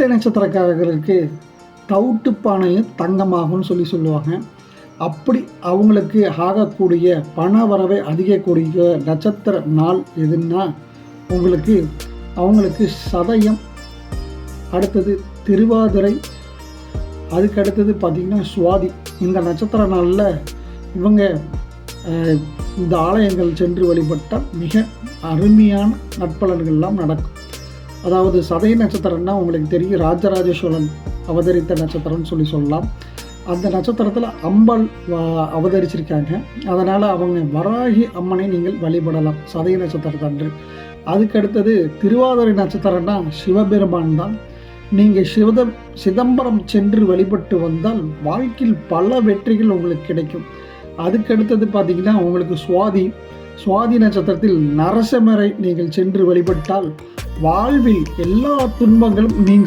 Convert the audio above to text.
கேட்டை நட்சத்திரக்காரர்களுக்கு தவுட்டு பானையும் தங்கமாகும்னு சொல்லுவாங்க. அப்படி அவங்களுக்கு ஆகக்கூடிய பண வரவை அதிகக்கூடிய நட்சத்திர நாள் எதுன்னா அவங்களுக்கு சதயம், அடுத்தது திருவாதிரை, அதுக்கு அடுத்தது பார்த்திங்கன்னா சுவாதி. இந்த நட்சத்திர நாளில் இவங்க இந்த ஆலயங்கள் சென்று வழிபட்டால் மிக அருமையான நற்பலன்கள்லாம் நடக்கும். அதாவது சதய நட்சத்திரம்னா உங்களுக்கு தெரியும், ராஜராஜ சோழன் அவதரித்த நட்சத்திரம்னு சொல்லலாம். அந்த நட்சத்திரத்தில் அம்பாள் அவதரிச்சிருக்காங்க. அதனால் அவங்க வராகி அம்மனை நீங்கள் வழிபடலாம் சதய நட்சத்திரத்தன்று. அதுக்கடுத்தது திருவாதிரை நட்சத்திரம்னா சிவபெருமான் தான். நீங்கள் சிதம்பரம் சென்று வழிபட்டு வந்தால் வாழ்க்கையில் பல வெற்றிகள் உங்களுக்கு கிடைக்கும். அதுக்கடுத்தது பார்த்திங்கன்னா உங்களுக்கு சுவாதி நட்சத்திரத்தில் நரசிம்மரை நீங்கள் சென்று வழிபட்டால் வாழ்வில் எல்லா துன்பங்களும் நீங்க